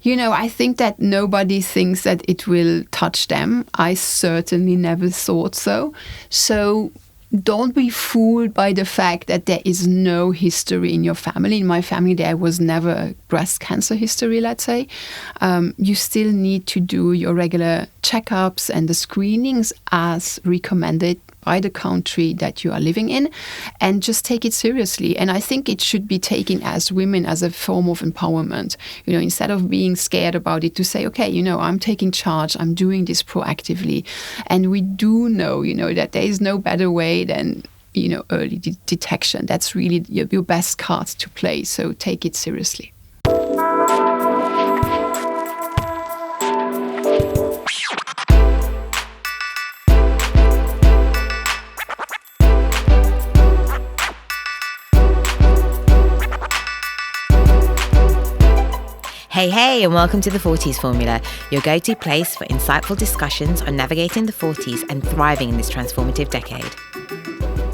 I think that nobody thinks that it will touch them. I certainly never thought so. So don't be fooled by the fact that there is no history in your family. In my family, there was never a breast cancer history, let's say. You still need to do your regular checkups and the screenings as recommended by the country that you are living in, and just take it seriously. And I think it should be taken as women as a form of empowerment. Instead of being scared about it, to say, okay, I'm taking charge, I'm doing this proactively. And we do know, that there is no better way than, early detection. That's really your best card to play. So take it seriously. Hey, and welcome to the Forties Formula, your go-to place for insightful discussions on navigating the 40s and thriving in this transformative decade.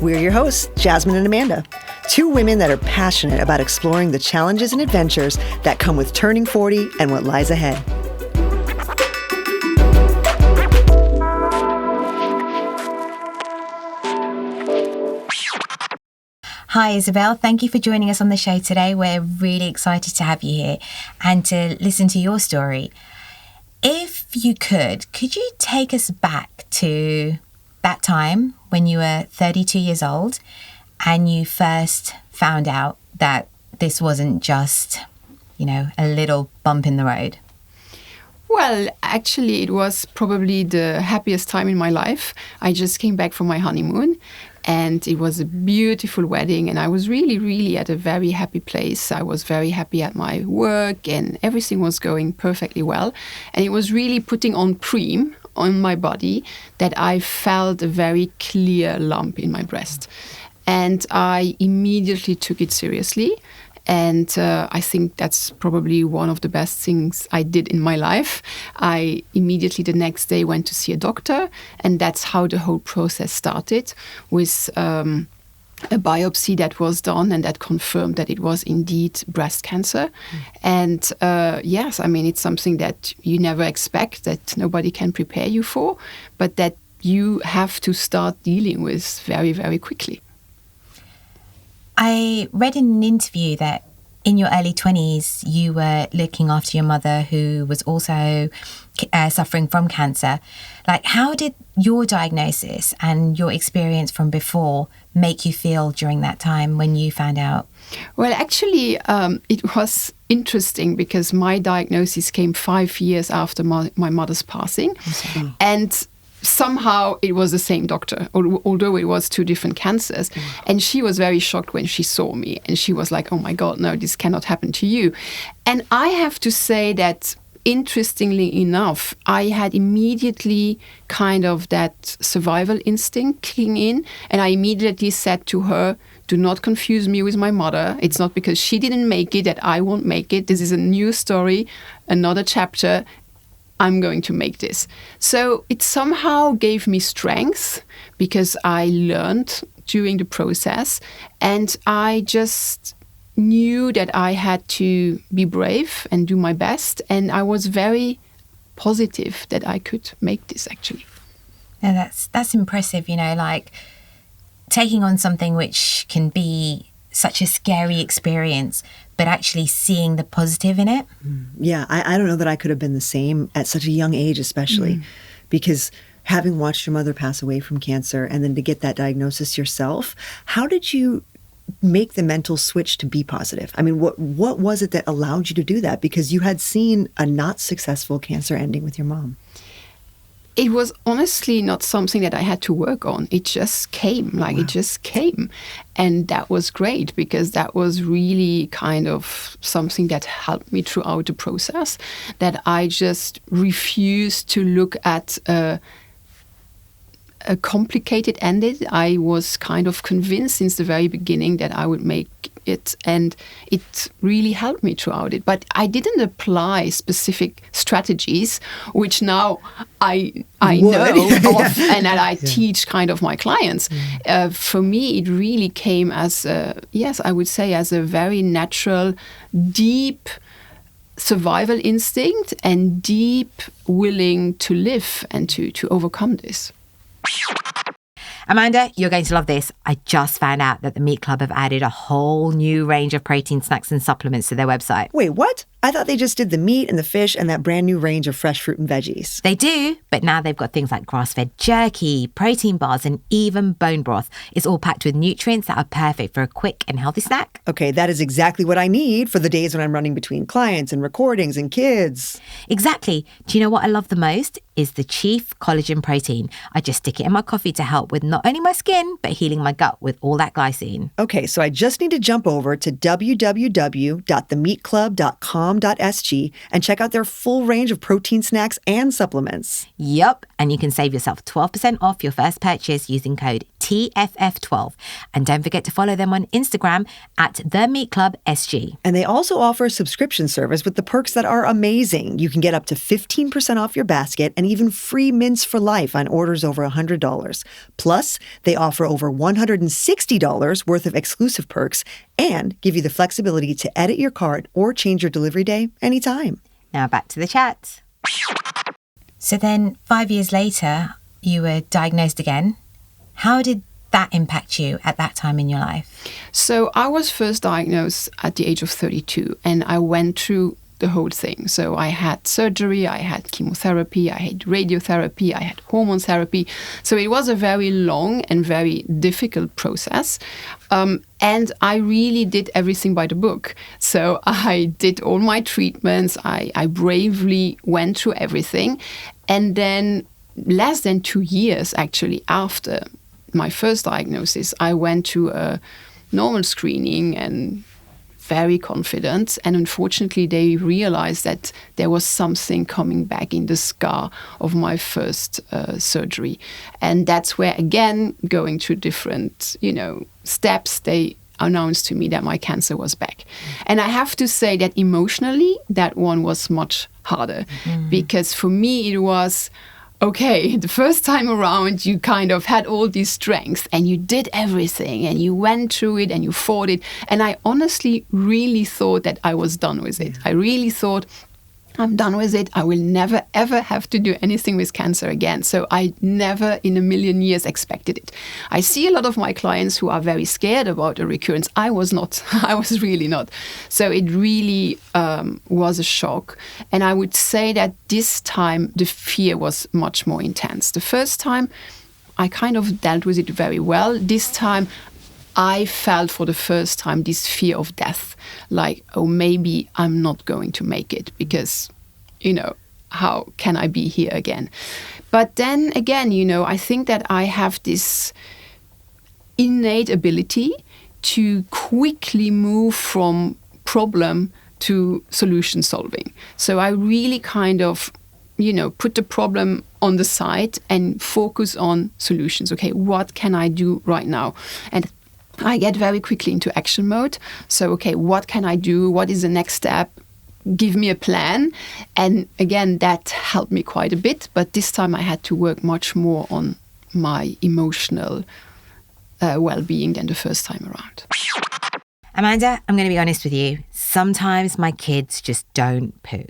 We're your hosts, Jasmin and Amanda, two women that are passionate about exploring the challenges and adventures that come with turning 40 and what lies ahead. Hi, Isabel. Thank you for joining us on the show today. We're really excited to have you here and to listen to your story. If you could you take us back to that time when you were 32 years old and you first found out that this wasn't just, a little bump in the road? Well, actually, it was probably the happiest time in my life. I just came back from my honeymoon. And it was a beautiful wedding, and I was really, really at a very happy place. I was very happy at my work, and everything was going perfectly well. And it was really putting on preem on my body that I felt a very clear lump in my breast. And I immediately took it seriously. And I think that's probably one of the best things I did in my life. I immediately the next day went to see a doctor, and that's how the whole process started, with a biopsy that was done and that confirmed that it was indeed breast cancer. And yes, it's something that you never expect, that nobody can prepare you for, but that you have to start dealing with very, very quickly. I read in an interview that in your early 20s, you were looking after your mother who was also suffering from cancer. How did your diagnosis and your experience from before make you feel during that time when you found out? Well, actually, it was interesting because my diagnosis came 5 years after my mother's passing. Mm-hmm. And somehow it was the same doctor, although it was two different cancers. And she was very shocked when she saw me. And she was like, oh my God, no, this cannot happen to you. And I have to say that, interestingly enough, I had immediately kind of that survival instinct kicking in. And I immediately said to her, do not confuse me with my mother. It's not because she didn't make it that I won't make it. This is a new story, another chapter. I'm going to make this. So it somehow gave me strength because I learned during the process, and I just knew that I had to be brave and do my best. And I was very positive that I could make this, actually. Yeah, that's impressive, taking on something which can be such a scary experience, but actually seeing the positive in it. Yeah, I don't know that I could have been the same at such a young age, especially because having watched your mother pass away from cancer and then to get that diagnosis yourself, how did you make the mental switch to be positive? What was it that allowed you to do that? Because you had seen a not successful cancer ending with your mom. It was honestly not something that I had to work on. It just came, It just came. And that was great because that was really kind of something that helped me throughout the process, that I just refused to look at a complicated ending. I was kind of convinced since the very beginning that I would make it, and it really helped me throughout it. But I didn't apply specific strategies, which now I know of and that I teach kind of my clients. For me, it really came as I would say as a very natural, deep survival instinct and deep willing to live and to overcome this. Amanda, you're going to love this. I just found out that the Meat Club have added a whole new range of protein snacks and supplements to their website. Wait, what? I thought they just did the meat and the fish and that brand new range of fresh fruit and veggies. They do, but now they've got things like grass-fed jerky, protein bars, and even bone broth. It's all packed with nutrients that are perfect for a quick and healthy snack. Okay, that is exactly what I need for the days when I'm running between clients and recordings and kids. Exactly. Do you know what I love the most? Is the Chief Collagen Protein. I just stick it in my coffee to help with not only my skin, but healing my gut with all that glycine. Okay, so I just need to jump over to www.themeatclub.com.sg and check out their full range of protein snacks and supplements. Yup, and you can save yourself 12% off your first purchase using code TFF12. And don't forget to follow them on Instagram at themeatclubsg. And they also offer a subscription service with the perks that are amazing. You can get up to 15% off your basket and even free mints for life on orders over $100. Plus, they offer over $160 worth of exclusive perks and give you the flexibility to edit your cart or change your delivery day anytime. Now back to the chat. So then 5 years later, you were diagnosed again. How did that impact you at that time in your life? So I was first diagnosed at the age of 32 and I went through the whole thing. So I had surgery, I had chemotherapy, I had radiotherapy, I had hormone therapy. So it was a very long and very difficult process. And I really did everything by the book. So I did all my treatments. I bravely went through everything. And then less than 2 years actually after my first diagnosis, I went to a normal screening and very confident. And unfortunately, they realized that there was something coming back in the scar of my first surgery. And that's where, again, going through different, steps, they announced to me that my cancer was back. And I have to say that emotionally, that one was much harder because for me, it was, okay, the first time around, you kind of had all these strengths and you did everything and you went through it and you fought it. And I honestly really thought that I was done with it. I really thought, I'm done with it. I will never, ever have to do anything with cancer again. So I never in a million years expected it. I see a lot of my clients who are very scared about a recurrence. I was not. I was really not. So it really was a shock. And I would say that this time the fear was much more intense. The first time I kind of dealt with it very well. This time I felt for the first time this fear of death, like, oh, maybe I'm not going to make it because, how can I be here again? But then again, I think that I have this innate ability to quickly move from problem to solution solving. So I really kind of, put the problem on the side and focus on solutions. Okay, what can I do right now? And I get very quickly into action mode. So, okay, what can I do? What is the next step? Give me a plan. And again, that helped me quite a bit. But this time I had to work much more on my emotional well-being than the first time around. Amanda, I'm going to be honest with you. Sometimes my kids just don't poo.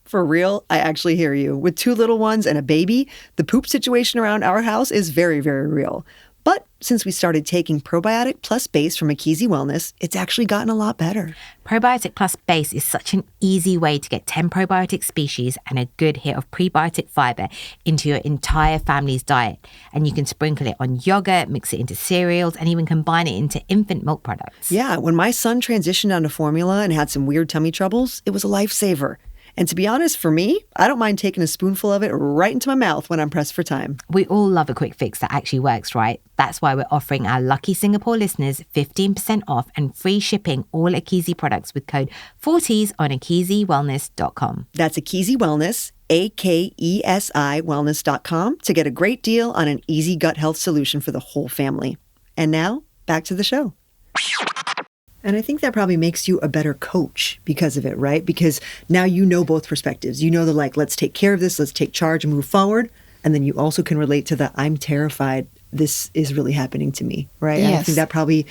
For real, I actually hear you. With 2 little ones and a baby, the poop situation around our house is very, very real. But since we started taking Probiotic Plus Base from Akizi Wellness, it's actually gotten a lot better. Probiotic Plus Base is such an easy way to get 10 probiotic species and a good hit of prebiotic fiber into your entire family's diet. And you can sprinkle it on yogurt, mix it into cereals, and even combine it into infant milk products. Yeah, when my son transitioned onto formula and had some weird tummy troubles, it was a lifesaver. And to be honest, for me, I don't mind taking a spoonful of it right into my mouth when I'm pressed for time. We all love a quick fix that actually works, right? That's why we're offering our lucky Singapore listeners 15% off and free shipping all Akizi products with code Forties on AkiziWellness.com. That's Akizi Wellness, AKESI Wellness.com to get a great deal on an easy gut health solution for the whole family. And now, back to the show. And I think that probably makes you a better coach because of it, right? Because now you know both perspectives. You know let's take care of this, let's take charge and move forward. And then you also can relate to the I'm terrified this is really happening to me, right? Yes. And I think that probably,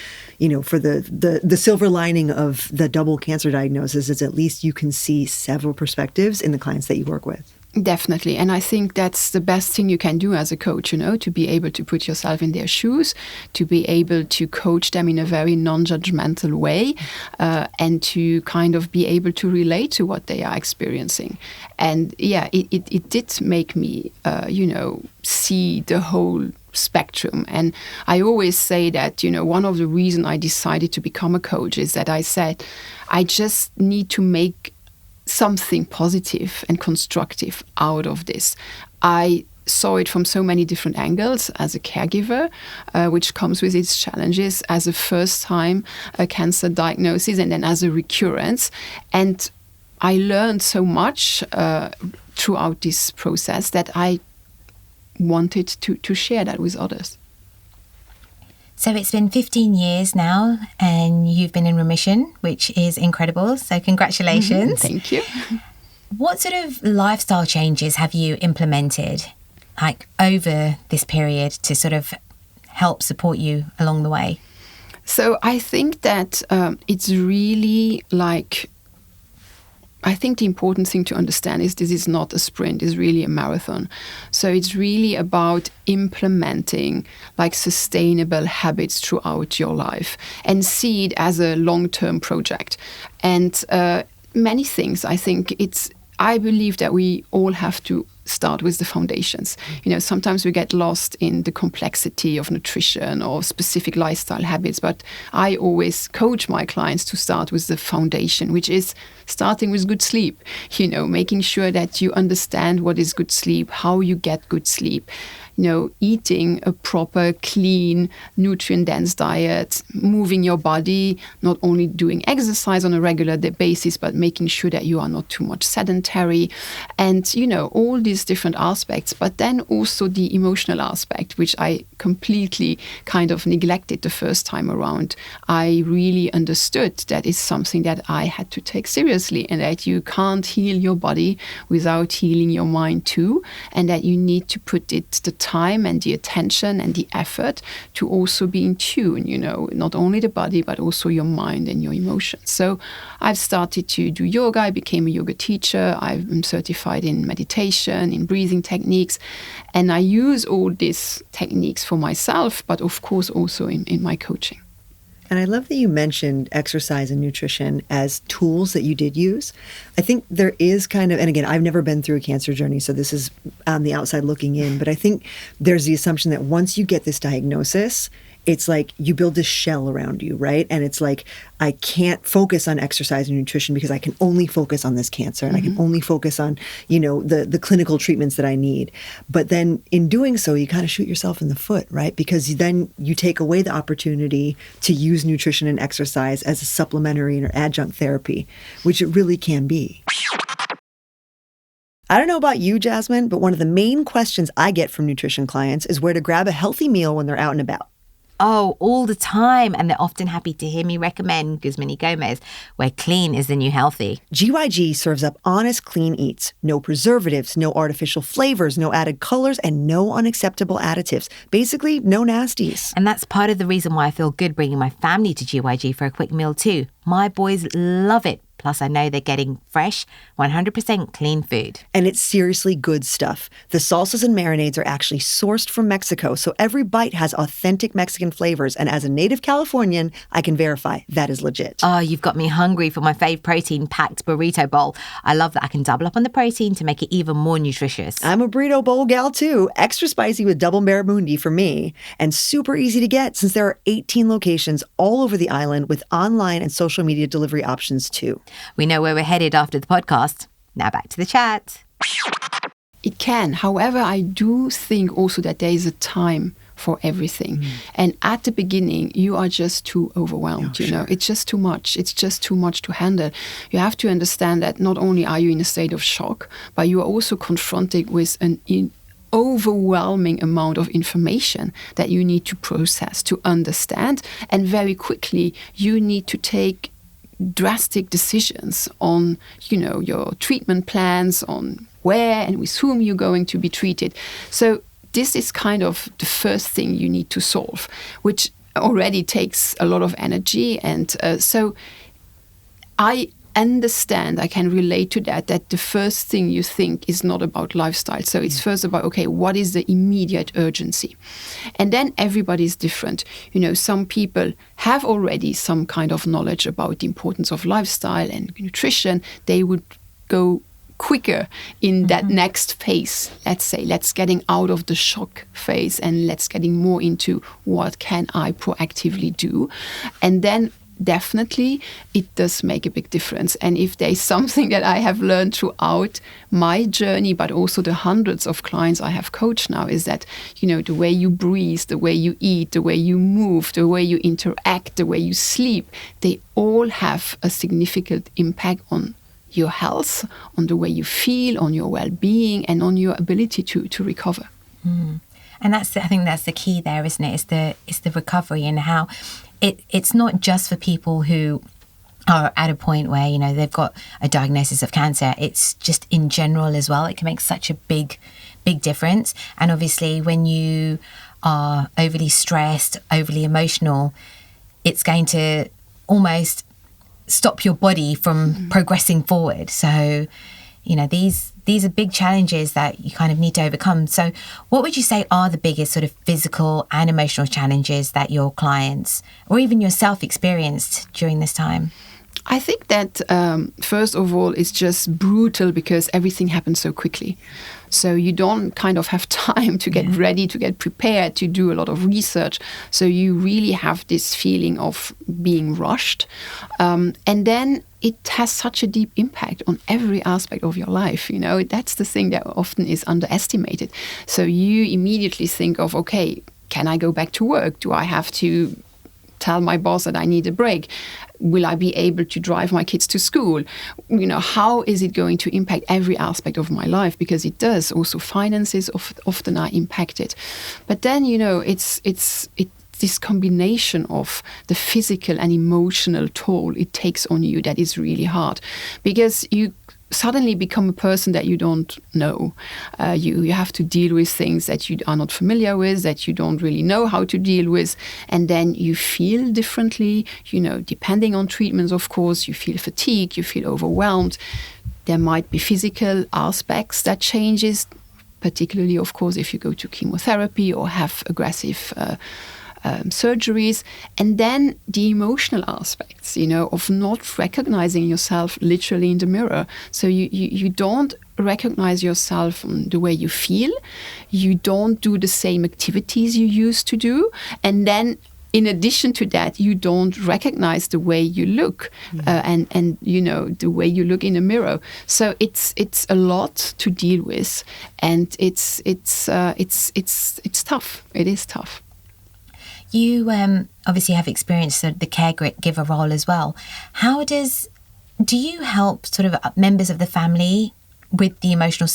for the silver lining of the double cancer diagnosis is at least you can see several perspectives in the clients that you work with. Definitely. And I think that's the best thing you can do as a coach, to be able to put yourself in their shoes, to be able to coach them in a very non-judgmental way, and to kind of be able to relate to what they are experiencing. And yeah, it did make me, see the whole spectrum. And I always say that, one of the reasons I decided to become a coach is that I said, I just need to make something positive and constructive out of this. I saw it from so many different angles as a caregiver, which comes with its challenges, as a first-time cancer diagnosis, and then as a recurrence. And I learned so much throughout this process that I wanted to share that with others. So it's been 15 years now and you've been in remission, which is incredible. So congratulations. Thank you. What sort of lifestyle changes have you implemented over this period to sort of help support you along the way? So I think that it's really I think the important thing to understand is this is not a sprint, it's really a marathon. So it's really about implementing sustainable habits throughout your life and see it as a long-term project. And many things, I believe that we all have to start with the foundations. Sometimes we get lost in the complexity of nutrition or specific lifestyle habits, but I always coach my clients to start with the foundation, which is starting with good sleep, making sure that you understand what is good sleep, how you get good sleep, eating a proper, clean, nutrient-dense diet, moving your body, not only doing exercise on a regular basis, but making sure that you are not too much sedentary, and, all these different aspects. But then also the emotional aspect, which I completely kind of neglected the first time around. I really understood that is something that I had to take seriously, and that you can't heal your body without healing your mind too, and that you need to put it the time and the attention and the effort to also be in tune, not only the body, but also your mind and your emotions. So I've started to do yoga. I became a yoga teacher. I'm certified in meditation, in breathing techniques. And I use all these techniques for myself, but of course also in my coaching. And I love that you mentioned exercise and nutrition as tools that you did use. I think there is and again, I've never been through a cancer journey, so this is on the outside looking in, but I think there's the assumption that once you get this diagnosis, it's like you build this shell around you, right? And it's like, I can't focus on exercise and nutrition because I can only focus on this cancer and I can only focus on, the clinical treatments that I need. But then in doing so, you kind of shoot yourself in the foot, right? Because then you take away the opportunity to use nutrition and exercise as a supplementary or adjunct therapy, which it really can be. I don't know about you, Jasmin, but one of the main questions I get from nutrition clients is where to grab a healthy meal when they're out and about. Oh, all the time. And they're often happy to hear me recommend Guzman y Gomez, where clean is the new healthy. GYG serves up honest, clean eats. No preservatives, no artificial flavors, no added colors, and no unacceptable additives. Basically, no nasties. And that's part of the reason why I feel good bringing my family to GYG for a quick meal too. My boys love it. Plus, I know they're getting fresh, 100% clean food. And it's seriously good stuff. The salsas and marinades are actually sourced from Mexico, so every bite has authentic Mexican flavors. And as a native Californian, I can verify that is legit. Oh, you've got me hungry for my fave protein-packed burrito bowl. I love that I can double up on the protein to make it even more nutritious. I'm a burrito bowl gal too. Extra spicy with double barramundi for me. And super easy to get since there are 18 locations all over the island with online and social media delivery options too. We know where we're headed after the podcast. Now back to the chat. It can. However, I do think also that there is a time for everything. And at the beginning, you are just too overwhelmed, Sure. It's just too much. It's just too much to handle. You have to understand that not only are you in a state of shock, but you are also confronted with an overwhelming amount of information that you need to process, to understand. And very quickly, you need to take drastic decisions on, your treatment plans, on where and with whom you're going to be treated. So this is kind of the first thing you need to solve, which already takes a lot of energy. And so I understand, I can relate to that the first thing you think is not about lifestyle. So it's first about, okay, what is the immediate urgency? And then everybody's different. Some people have already some kind of knowledge about the importance of lifestyle and nutrition. They would go quicker in that next phase. Let's say, let's getting out of the shock phase and let's getting more into what can I proactively do. And then definitely it does make a big difference. And if there's something that I have learned throughout my journey, but also the hundreds of clients I have coached now, is that, the way you breathe, the way you eat, the way you move, the way you interact, the way you sleep, they all have a significant impact on your health, on the way you feel, on your well-being, and on your ability to recover. And I think that's the key there, isn't it? It's the recovery, and how it's not just for people who are at a point where, they've got a diagnosis of cancer. It's just in general as well. It can make such a big difference. And obviously when you are overly stressed, overly emotional, it's going to almost stop your body from progressing forward. So, these are big challenges that you kind of need to overcome. So what would you say are the biggest sort of physical and emotional challenges that your clients or even yourself experienced during this time? I think that first of all, it's just brutal because everything happens so quickly. So you don't kind of have time to get ready, to get prepared, to do a lot of research. So you really have this feeling of being rushed. And then it has such a deep impact on every aspect of your life. That's the thing that often is underestimated. So you immediately think of, okay, can I go back to work? Do I have to tell my boss that I need a break? Will I be able to drive my kids to school? How is it going to impact every aspect of my life? Because it does. Also, finances often are impacted. But then, it's this combination of the physical and emotional toll it takes on you that is really hard, because you suddenly become a person that you don't know. You have to deal with things that you are not familiar with, that you don't really know how to deal with. And then you feel differently, depending on treatments, of course. You feel fatigue, you feel overwhelmed. There might be physical aspects that changes, particularly, of course, if you go to chemotherapy or have aggressive surgeries. And then the emotional aspects, of not recognizing yourself literally in the mirror. So you don't recognize yourself the way you feel. You don't do the same activities you used to do. And then in addition to that, you don't recognize the way you look and the way you look in a mirror. So it's a lot to deal with, and it's tough. It is tough. You obviously have experienced the caregiver role as well. Do you help sort of members of the family with the emotional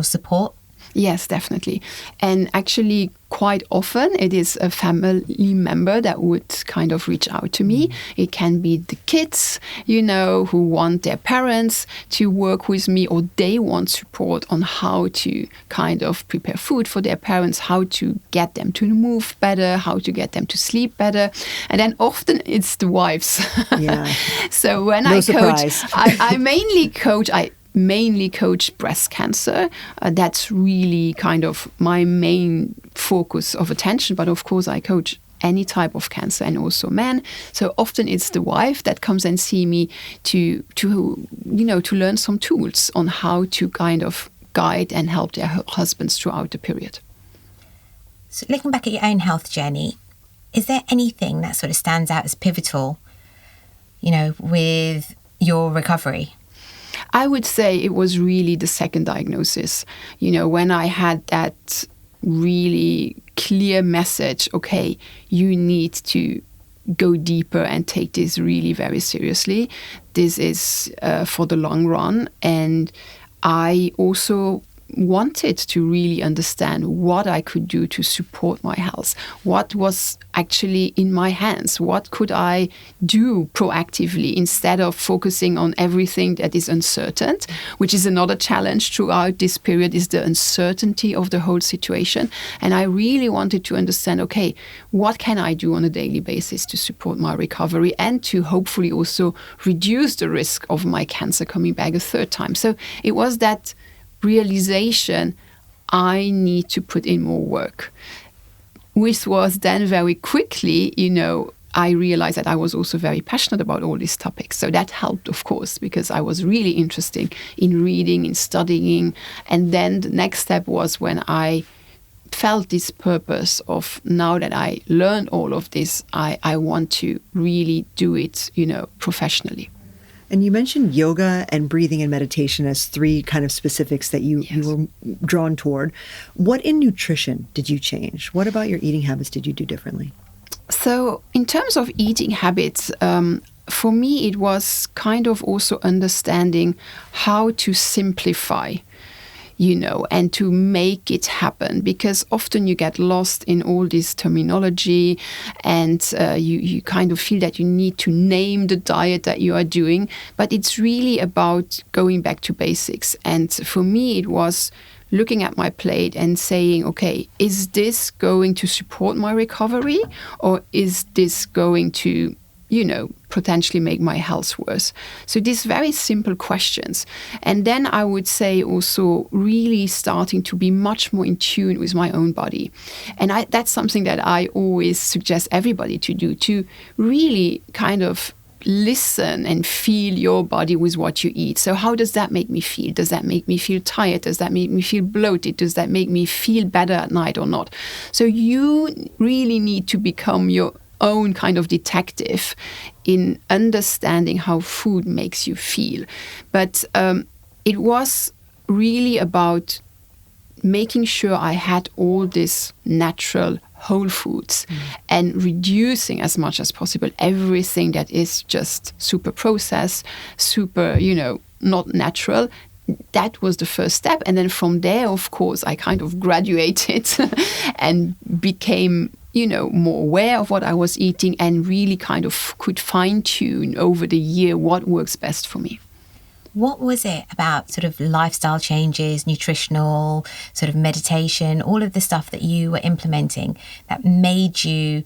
support? Yes, definitely. And actually, quite often it is a family member that would kind of reach out to me. It can be the kids, who want their parents to work with me, or they want support on how to kind of prepare food for their parents, how to get them to move better, how to get them to sleep better. And then often it's the wives. Yeah. So when I coach, I mainly coach breast cancer. That's really kind of my main focus of attention. But of course, I coach any type of cancer, and also men. So often it's the wife that comes and see me to learn some tools on how to kind of guide and help their husbands throughout the period. So looking back at your own health journey, is there anything that sort of stands out as pivotal, with your recovery? I would say it was really the second diagnosis. When I had that really clear message, okay, you need to go deeper and take this really very seriously. This is for the long run. And I also wanted to really understand what I could do to support my health, what was actually in my hands, what could I do proactively instead of focusing on everything that is uncertain, which is another challenge throughout this period, is the uncertainty of the whole situation. And I really wanted to understand, okay, what can I do on a daily basis to support my recovery and to hopefully also reduce the risk of my cancer coming back a third time. So it was that realization, I need to put in more work, which was then very quickly, I realized that I was also very passionate about all these topics. So that helped, of course, because I was really interested in reading, in studying. And then the next step was when I felt this purpose of, now that I learned all of this, I want to really do it, professionally. And you mentioned yoga and breathing and meditation as three kind of specifics that you were drawn toward. What in nutrition did you change? What about your eating habits did you do differently? So in terms of eating habits, for me, it was kind of also understanding how to simplify, and to make it happen, because often you get lost in all this terminology and you kind of feel that you need to name the diet that you are doing. But it's really about going back to basics. And for me, it was looking at my plate and saying, okay, is this going to support my recovery, or is this going to potentially make my health worse? So these very simple questions. And then I would say also really starting to be much more in tune with my own body. And that's something that I always suggest everybody to do, to really kind of listen and feel your body with what you eat. So how does that make me feel? Does that make me feel tired? Does that make me feel bloated? Does that make me feel better at night or not? So you really need to become your own kind of detective in understanding how food makes you feel. But it was really about making sure I had all this natural whole foods and reducing as much as possible everything that is just super processed, super, not natural. That was the first step. And then from there, of course, I kind of graduated and became more aware of what I was eating and really kind of could fine-tune over the year what works best for me. What was it about sort of lifestyle changes, nutritional, sort of meditation, all of the stuff that you were implementing that made you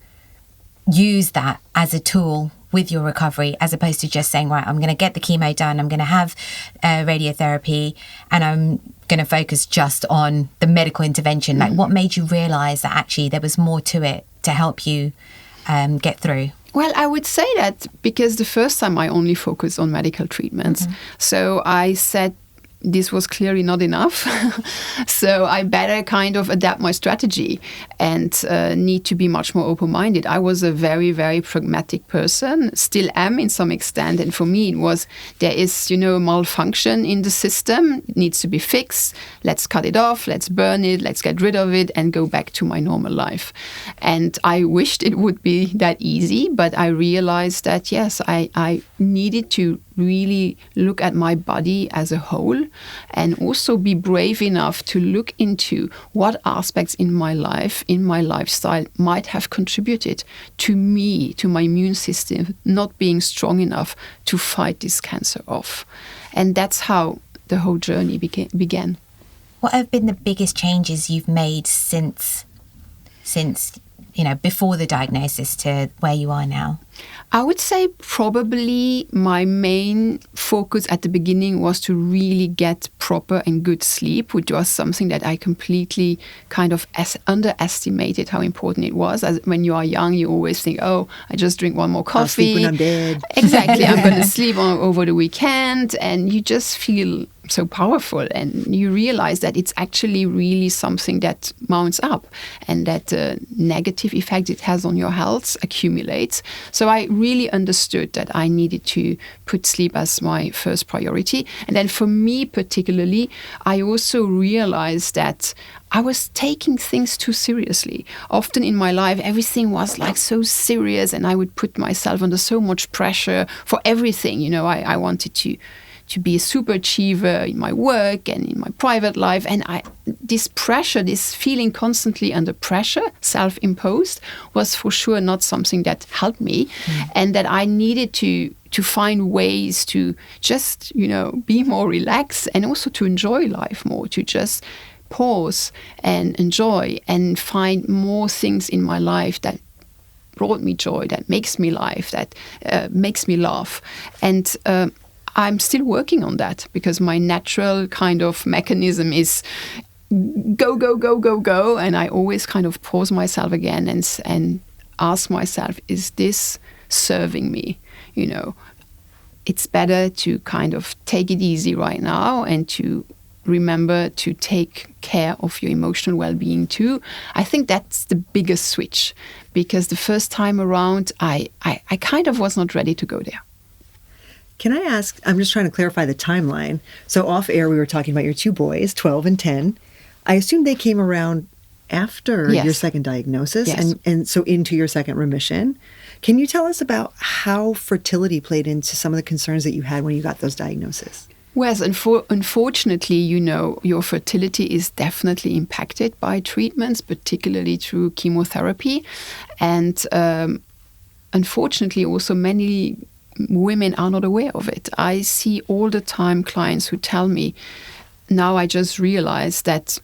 use that as a tool with your recovery, as opposed to just saying, right, I'm going to get the chemo done, I'm going to have radiotherapy, and I'm going to focus just on the medical intervention? Like, what made you realize that actually there was more to it to help you get through? Well, I would say that because the first time I only focused on medical treatments. So I said this was clearly not enough. So I better kind of adapt my strategy and need to be much more open-minded. I was a very, very pragmatic person, still am in some extent. And for me, it was, there is, malfunction in the system. It needs to be fixed. Let's cut it off. Let's burn it. Let's get rid of it and go back to my normal life. And I wished it would be that easy, but I realized that, yes, I needed to really look at my body as a whole and also be brave enough to look into what aspects in my life, in my lifestyle, might have contributed to me, to my immune system not being strong enough to fight this cancer off. And that's how the whole journey began. What have been the biggest changes you've made since before the diagnosis to where you are now? I would say probably my main focus at the beginning was to really get proper and good sleep, which was something that I completely kind of underestimated how important it was. As when you are young, you always think, oh, I just drink one more coffee. I'll sleep when I'm dead. Exactly. I'm going to sleep over the weekend. And you just feel so powerful, and you realize that it's actually really something that mounts up and that the negative effect it has on your health accumulates. So I really understood that I needed to put sleep as my first priority. And then for me particularly, I also realized that I was taking things too seriously. Often in my life, everything was like so serious, and I would put myself under so much pressure for everything. I wanted to to be a super achiever in my work and in my private life. And this pressure, this feeling constantly under pressure, self-imposed, was for sure not something that helped me. And that I needed to find ways to just, be more relaxed and also to enjoy life more, to just pause and enjoy and find more things in my life that brought me joy, that makes me laugh, that makes me laugh. And I'm still working on that, because my natural kind of mechanism is go, go, go, go, go. And I always kind of pause myself again and ask myself, is this serving me? It's better to kind of take it easy right now and to remember to take care of your emotional well-being too. I think that's the biggest switch, because the first time around, I kind of was not ready to go there. Can I ask, I'm just trying to clarify the timeline. So off air, we were talking about your two boys, 12 and 10. I assume they came around after your second diagnosis and so into your second remission. Can you tell us about how fertility played into some of the concerns that you had when you got those diagnoses? Well, unfortunately, your fertility is definitely impacted by treatments, particularly through chemotherapy. And unfortunately, also many women are not aware of it. I see all the time clients who tell me, now I just realized that,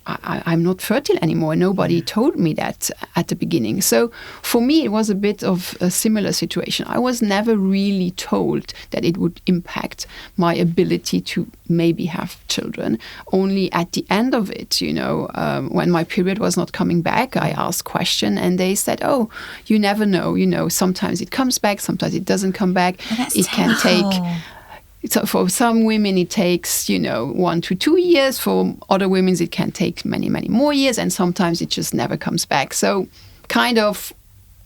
I'm not fertile anymore. Nobody told me that at the beginning. So for me, it was a bit of a similar situation. I was never really told that it would impact my ability to maybe have children. Only at the end of it, when my period was not coming back, I asked questions and they said, oh, you never know. Sometimes it comes back, sometimes it doesn't come back. It can take... So for some women, it takes, 1 to 2 years. For other women, it can take many, many more years. And sometimes it just never comes back. So kind of,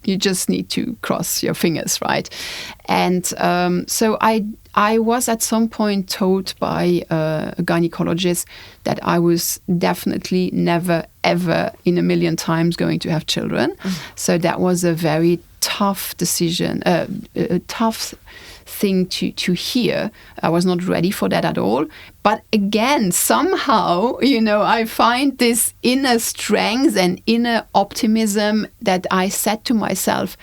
you just need to cross your fingers, right? And so I was at some point told by a gynecologist that I was definitely never, ever in a million times going to have children. So that was a very tough decision, a tough thing to hear. I was not ready for that at all. But again, somehow, I find this inner strength and inner optimism that I said to myself,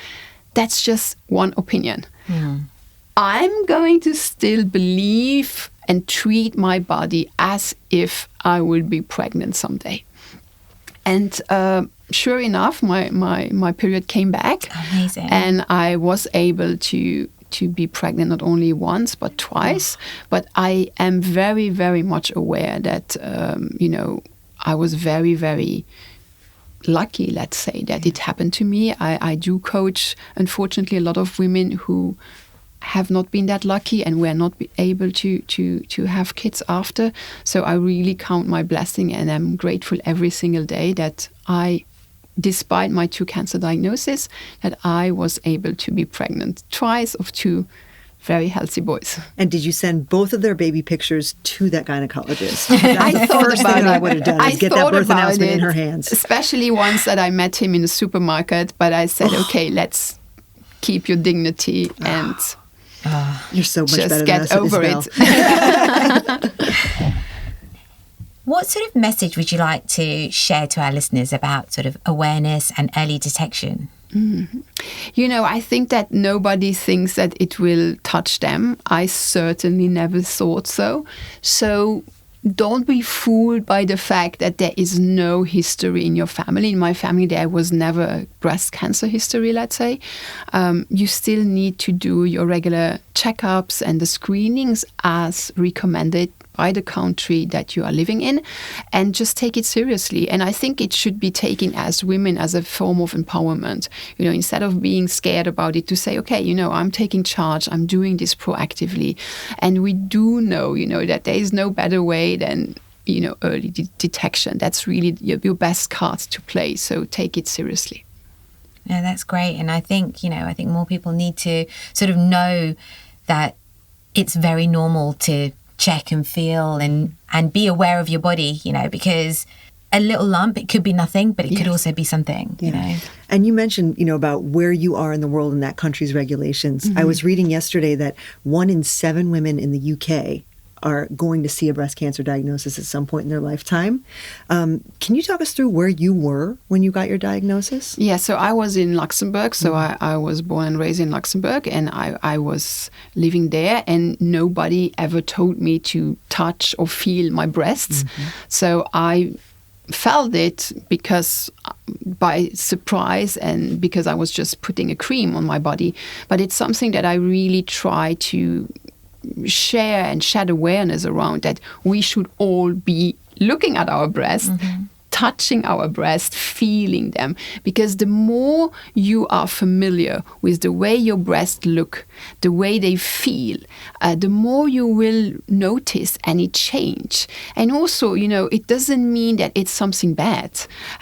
that's just one opinion. I'm going to still believe and treat my body as if I will be pregnant someday. And sure enough, my period came back. Amazing. And I was able to be pregnant not only once but twice. But I am very, very much aware that I was very, very lucky, let's say, that it happened to me. I do coach, unfortunately, a lot of women who have not been that lucky and were not able to have kids after. So I really count my blessing, and I'm grateful every single day that despite my 2 cancer diagnoses, that I was able to be pregnant twice of 2 very healthy boys. And did you send both of their baby pictures to that gynecologist? I thought first about thing it. I would have done is get that birth announcement in her hands. Especially once that I met him in the supermarket, but I said, okay, let's keep your dignity and you're so much just better get than us, over Isabel. it. What sort of message would you like to share to our listeners about sort of awareness and early detection? I think that nobody thinks that it will touch them. I certainly never thought so. So don't be fooled by the fact that there is no history in your family. In my family, there was never a breast cancer history, let's say. You still need to do your regular checkups and the screenings as recommended by the country that you are living in, and just take it seriously. And I think it should be taken as women as a form of empowerment. Instead of being scared about it, to say, okay, I'm taking charge, I'm doing this proactively. And we do know, that there is no better way than, early detection. That's really your best card to play. So take it seriously. Yeah, that's great. And I think, I think more people need to sort of know that it's very normal to check and feel and be aware of your body, because a little lump, it could be nothing, but it could Yes. also be something, you know. And you mentioned, about where you are in the world and that country's regulations. I was reading yesterday that 1 in 7 women in the UK are going to see a breast cancer diagnosis at some point in their lifetime. Can you talk us through where you were when you got your diagnosis? Yeah, so I was in Luxembourg. So I was born and raised in Luxembourg, and I was living there, and nobody ever told me to touch or feel my breasts. So I felt it because by surprise and because I was just putting a cream on my body. But it's something that I really try to share and shed awareness around, that we should all be looking at our breast, touching our breast, feeling them, because the more you are familiar with the way your breasts look, the way they feel, the more you will notice any change. And also, it doesn't mean that it's something bad.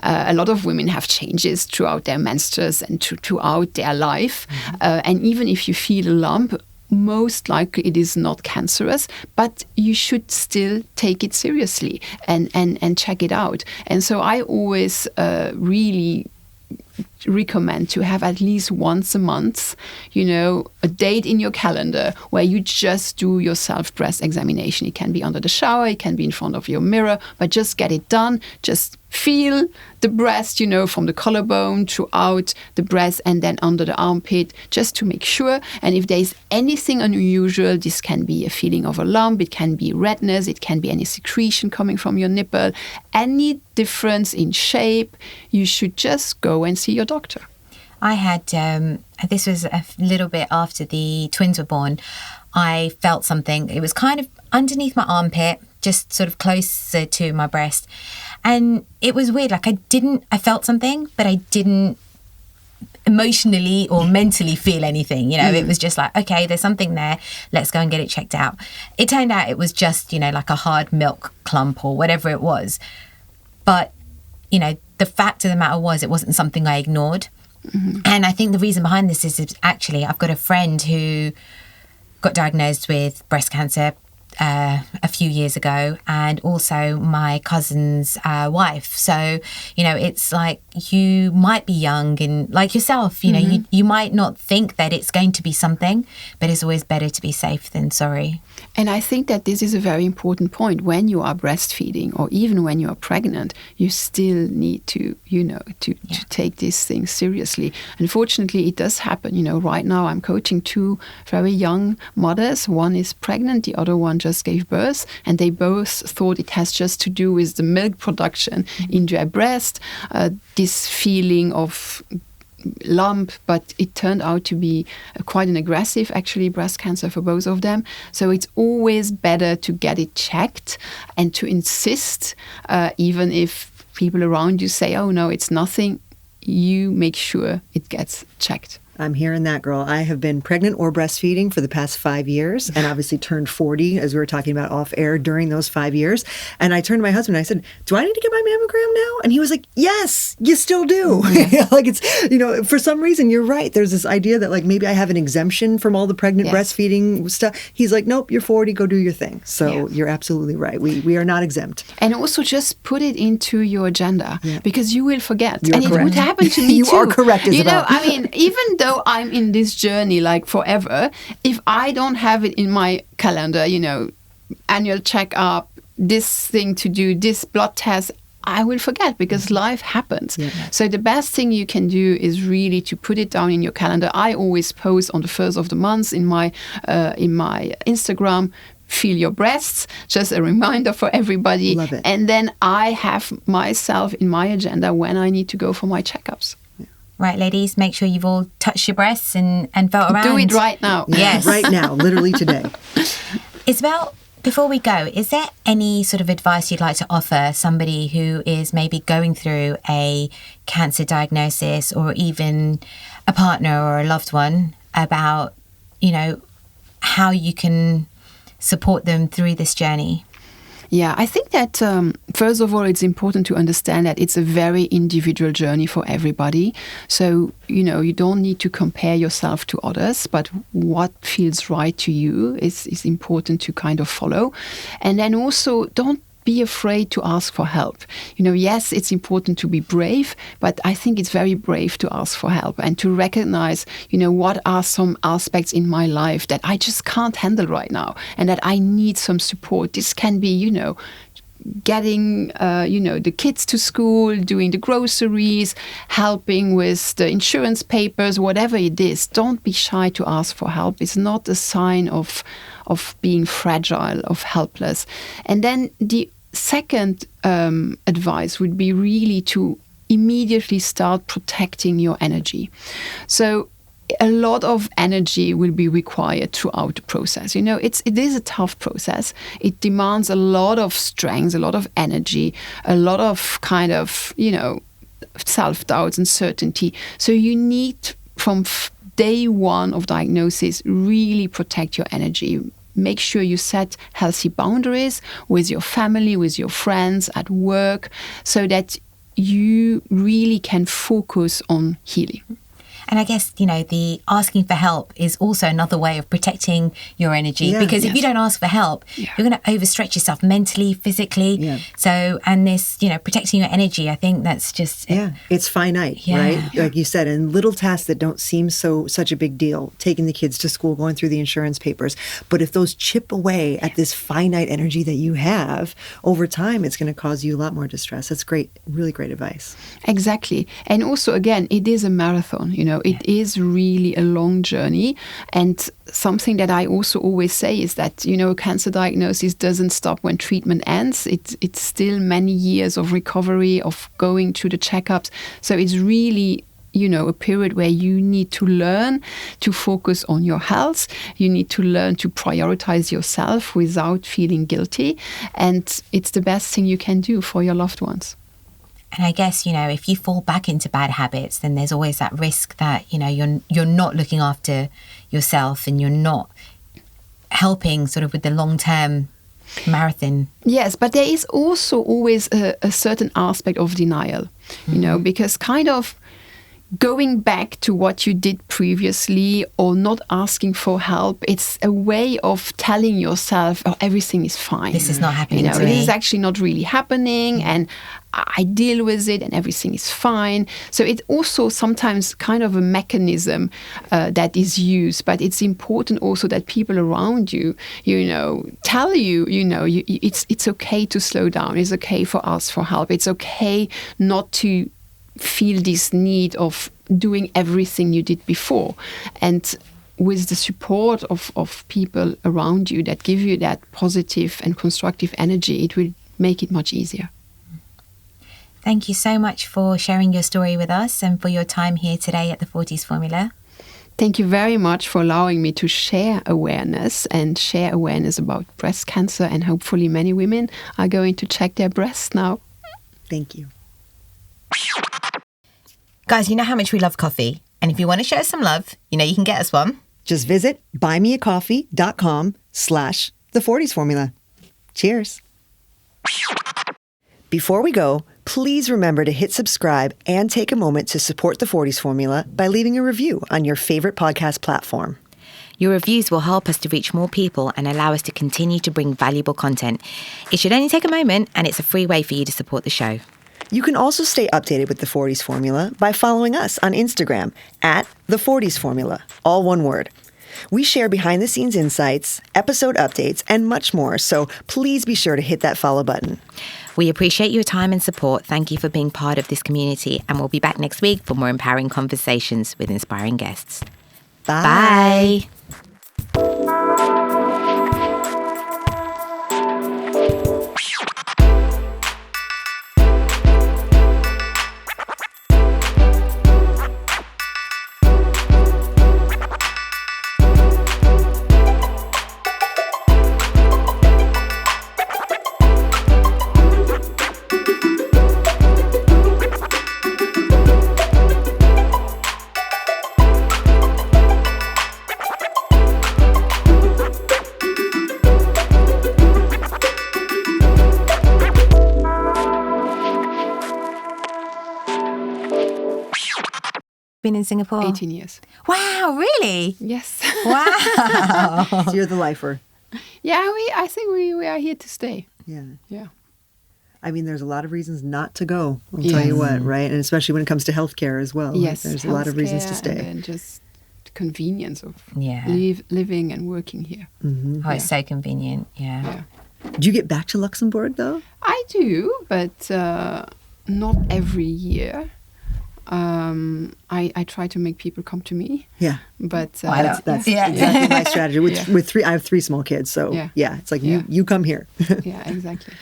A lot of women have changes throughout their menstrues and throughout their life. And even if you feel a lump, most likely it is not cancerous, but you should still take it seriously and check it out. And so I always really recommend to have at least once a month, a date in your calendar where you just do your self-breast examination. It can be under the shower, it can be in front of your mirror, but just get it done. Just feel the breast, from the collarbone throughout the breast and then under the armpit, just to make sure. And if there's anything unusual, this can be a feeling of a lump, it can be redness, it can be any secretion coming from your nipple, any difference in shape, you should just go and see your doctor. I had, this was a little bit after the twins were born, I felt something. It was kind of underneath my armpit, just sort of closer to my breast. And it was weird. Like I felt something, but I didn't emotionally or mentally feel anything. It was just like, okay, there's something there. Let's go and get it checked out. It turned out it was just, like a hard milk clump or whatever it was. But, the fact of the matter was it wasn't something I ignored. And I think the reason behind this is actually I've got a friend who got diagnosed with breast cancer a few years ago, and also my cousin's wife. So, it's like you might be young and like yourself, you might not think that it's going to be something, but it's always better to be safe than sorry. And I think that this is a very important point. When you are breastfeeding or even when you are pregnant, you still need to, to take these things seriously. Unfortunately, it does happen. Right now I'm coaching 2 very young mothers. One is pregnant, the other one just gave birth, and they both thought it has just to do with the milk production in their breast, this feeling of lump, but it turned out to be quite an aggressive, actually, breast cancer for both of them. So it's always better to get it checked and to insist, even if people around you say, oh no, it's nothing, you make sure it gets checked. I'm hearing that, girl. I have been pregnant or breastfeeding for the past 5 years, and obviously turned 40, as we were talking about off air, during those 5 years. And I turned to my husband and I said, do I need to get my mammogram now? And he was like, yes, you still do. Like it's, for some reason, you're right. There's this idea that like maybe I have an exemption from all the pregnant breastfeeding stuff. He's like, nope, you're 40, go do your thing. So you're absolutely right. We are not exempt. And also just put it into your agenda because you will forget. You're and correct. It would happen to me you too. are correct, Isabel. Even though I'm in this journey like forever, if I don't have it in my calendar, annual checkup, this thing to do, this blood test, I will forget because life happens. So the best thing you can do is really to put it down in your calendar. I always post on the first of the month in my Instagram, feel your breasts, just a reminder for everybody. Love it. And then I have myself in my agenda when I need to go for my checkups. Right, ladies, make sure you've all touched your breasts and felt around. Do it right now. Yes. Right now, literally today. Isabel, before we go, is there any sort of advice you'd like to offer somebody who is maybe going through a cancer diagnosis, or even a partner or a loved one, about, how you can support them through this journey? Yeah, I think that first of all, it's important to understand that it's a very individual journey for everybody. So, you don't need to compare yourself to others, but what feels right to you is important to kind of follow. And then also don't be afraid to ask for help. Yes, it's important to be brave, but I think it's very brave to ask for help and to recognize, what are some aspects in my life that I just can't handle right now and that I need some support. This can be, getting, the kids to school, doing the groceries, helping with the insurance papers, whatever it is. Don't be shy to ask for help. It's not a sign of being fragile, of helpless. And then the second advice would be really to immediately start protecting your energy. So a lot of energy will be required throughout the process. It is a tough process. It demands a lot of strength, a lot of energy, a lot of kind of, self-doubt and certainty. So you need, from day one of diagnosis, really protect your energy. Make sure you set healthy boundaries with your family, with your friends, at work, so that you really can focus on healing. And I guess, the asking for help is also another way of protecting your energy. Yeah, because if you don't ask for help, you're going to overstretch yourself mentally, physically. Yeah. So, and this, protecting your energy, I think that's just... it's finite, right? Like you said, and little tasks that don't seem such a big deal, taking the kids to school, going through the insurance papers. But if those chip away at this finite energy that you have, over time, it's going to cause you a lot more distress. That's great, really great advice. Exactly. And also, again, it is a marathon, It is really a long journey. And something that I also always say is that, cancer diagnosis doesn't stop when treatment ends. It's still many years of recovery, of going through the checkups. So it's really, a period where you need to learn to focus on your health. You need to learn to prioritize yourself without feeling guilty. And it's the best thing you can do for your loved ones. And I guess, if you fall back into bad habits, then there's always that risk that, you're not looking after yourself and you're not helping sort of with the long-term marathon. Yes, but there is also always a certain aspect of denial, because kind of going back to what you did previously or not asking for help, it's a way of telling yourself, everything is fine. This is not happening to me. This is actually not really happening, and I deal with it and everything is fine. So it's also sometimes kind of a mechanism that is used, but it's important also that people around you, tell you, it's okay to slow down. It's okay for us for help. It's okay not to feel this need of doing everything you did before. And with the support of people around you that give you that positive and constructive energy, it will make it much easier. Thank you so much for sharing your story with us and for your time here today at the Forties Formula. Thank you very much for allowing me to share awareness about breast cancer, and hopefully many women are going to check their breasts now. Thank you. Guys, you know how much we love coffee. And if you want to show us some love, you can get us one. Just visit buymeacoffee.com/the40s formula. Cheers. Before we go, please remember to hit subscribe and take a moment to support the 40s formula by leaving a review on your favorite podcast platform. Your reviews will help us to reach more people and allow us to continue to bring valuable content. It should only take a moment, and it's a free way for you to support the show. You can also stay updated with the 40s formula by following us on Instagram at the 40s formula, all one word. We share behind-the-scenes insights, episode updates, and much more, so please be sure to hit that follow button. We appreciate your time and support. Thank you for being part of this community, and we'll be back next week for more empowering conversations with inspiring guests. Bye. Been in Singapore? 18 years. Wow, really? Yes. Wow. So you're the lifer. Yeah, I think we are here to stay. Yeah. Yeah. I mean, there's a lot of reasons not to go. I'll tell you what, right? And especially when it comes to healthcare as well. Yes, right? There's a lot of reasons to healthcare stay. and just convenience of Yeah. living and working here. Oh, it's so convenient. Yeah. Do you get back to Luxembourg though? I do, but not every year. I try to make people come to me, Yeah. but That's Yeah. exactly my strategy. Yeah. With three, I have 3 small kids, so Yeah. it's like you come here. yeah, exactly.